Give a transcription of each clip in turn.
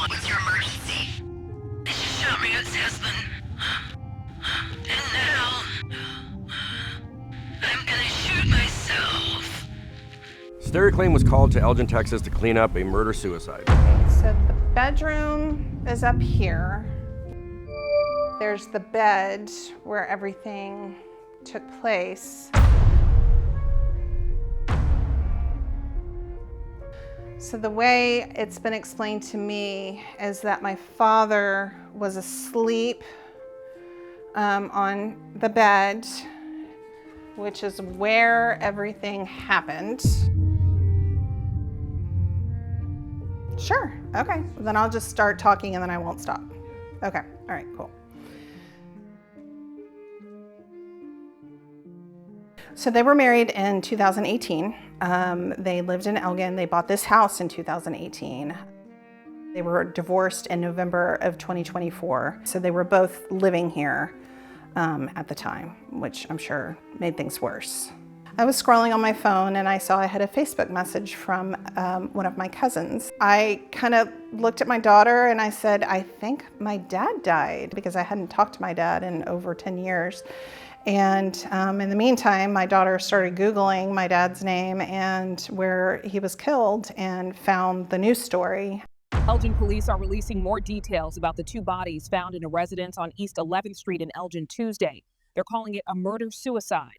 What was your emergency? She shot me ex-husband. And now I'm gonna shoot myself. Steri-Clean was called to Elgin, Texas to clean up a murder-suicide. So the bedroom is up here. There's the bed where everything took place. So the way it's been explained to me is that my father was asleep on the bed, which is where everything happened. Sure, okay. Then I'll just start talking and then I won't stop. Okay, all right, cool. So they were married in 2018. They lived in Elgin. They bought this house in 2018. They were divorced in November of 2024. So they were both living here at the time, which I'm sure made things worse. I was scrolling on my phone and I saw I had a Facebook message from one of my cousins. I kind of looked at my daughter and I said, I think my dad died, because I hadn't talked to my dad in over 10 years. And in the meantime, my daughter started Googling my dad's name and where he was killed and found the news story. Elgin police are releasing more details about the two bodies found in a residence on East 11th Street in Elgin Tuesday. They're calling it a murder-suicide.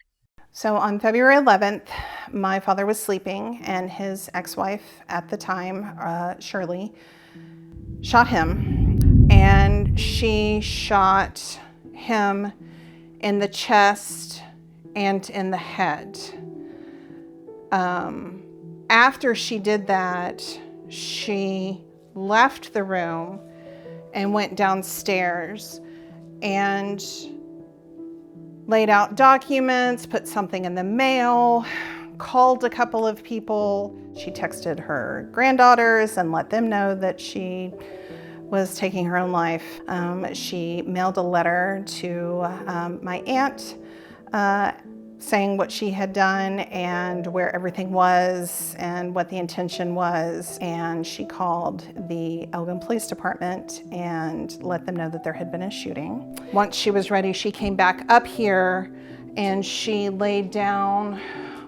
So on February 11th, my father was sleeping and his ex-wife at the time, Shirley, shot him. And she shot him in the chest and in the head. After she did that, she left the room and went downstairs and laid out documents, put something in the mail, called a couple of people. She texted her granddaughters and let them know that she was taking her own life. She mailed a letter to my aunt saying what she had done and where everything was and what the intention was. And she called the Elgin Police Department and let them know that there had been a shooting. Once she was ready, she came back up here and she laid down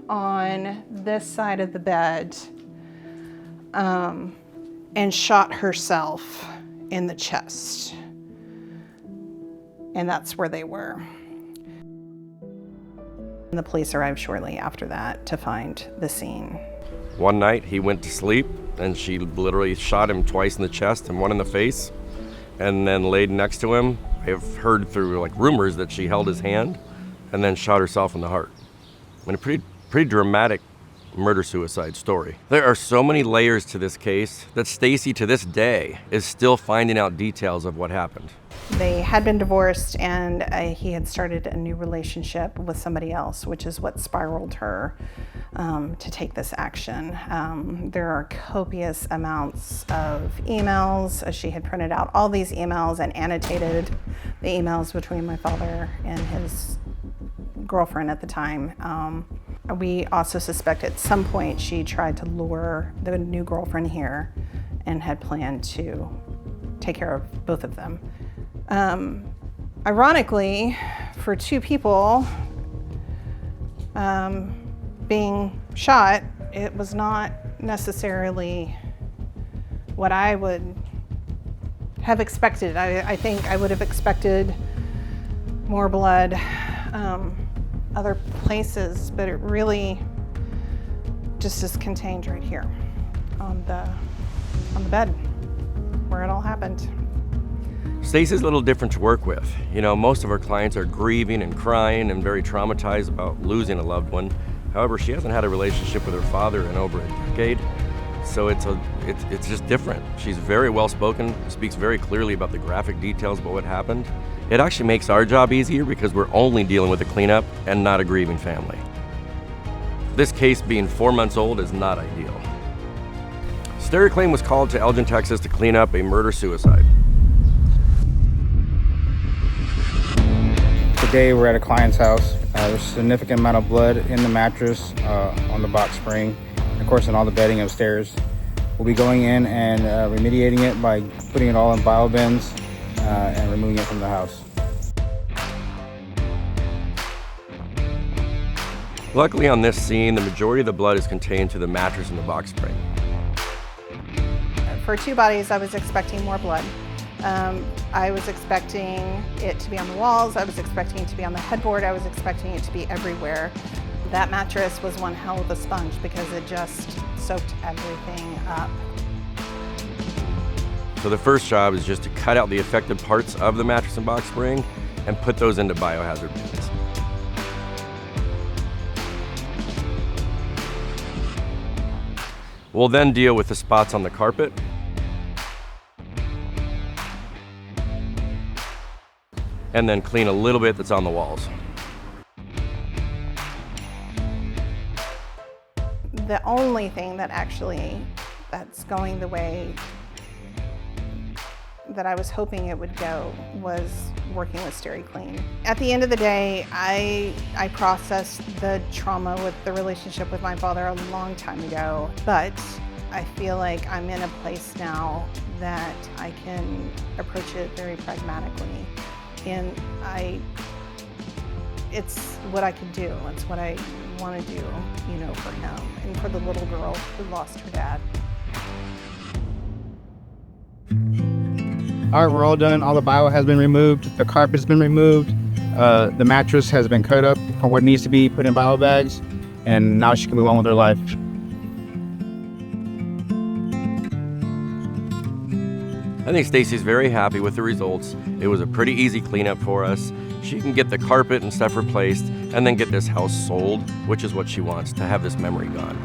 on this side of the bed and shot herself in the chest. And that's where they were. And the police arrived shortly after that to find the scene. One night he went to sleep and she literally shot him twice in the chest and one in the face, and then laid next to him. I've heard through rumors that she held his hand and then shot herself in the heart. I mean, a pretty dramatic murder-suicide story. There are so many layers to this case that Stacy to this day is still finding out details of what happened. They had been divorced and he had started a new relationship with somebody else, which is what spiraled her to take this action. There are copious amounts of emails. She had printed out all these emails and annotated the emails between my father and his girlfriend at the time. We also suspect at some point she tried to lure the new girlfriend here and had planned to take care of both of them. Ironically, for two people being shot, it was not necessarily what I would have expected. I think I would have expected more blood other places, but it really just is contained right here on the bed where it all happened. Stacy's a little different to work with. You know, most of our clients are grieving and crying and very traumatized about losing a loved one. However, she hasn't had a relationship with her father in over a decade, so it's just different. She's very well spoken, speaks very clearly about the graphic details about what happened. It actually makes our job easier because we're only dealing with a cleanup and not a grieving family. This case being 4 months old is not ideal. Steri-Clean was called to Elgin, Texas to clean up a murder-suicide. Today we're at a client's house. There's a significant amount of blood in the mattress, on the box spring, of course, and all the bedding upstairs. We'll be going in and remediating it by putting it all in bio bins and removing it from the house. Luckily on this scene, the majority of the blood is contained to the mattress and the box spring. For 2 bodies, I was expecting more blood. I was expecting it to be on the walls, I was expecting it to be on the headboard, I was expecting it to be everywhere. That mattress was one hell of a sponge because it just soaked everything up. So the first job is just to cut out the affected parts of the mattress and box spring and put those into biohazard bins. We'll then deal with the spots on the carpet. And then clean a little bit that's on the walls. The only thing that's going the way that I was hoping it would go was working with Steri-Clean. At the end of the day, I processed the trauma with the relationship with my father a long time ago, but I feel like I'm in a place now that I can approach it very pragmatically. And it's what I could do. It's what I want to do, for him and for the little girl who lost her dad. All right, we're all done. All the bio has been removed. The carpet's been removed. The mattress has been cut up from what needs to be put in bio bags. And now she can move on with her life. I think Stacy's very happy with the results. It was a pretty easy cleanup for us. She can get the carpet and stuff replaced and then get this house sold, which is what she wants, to have this memory gone.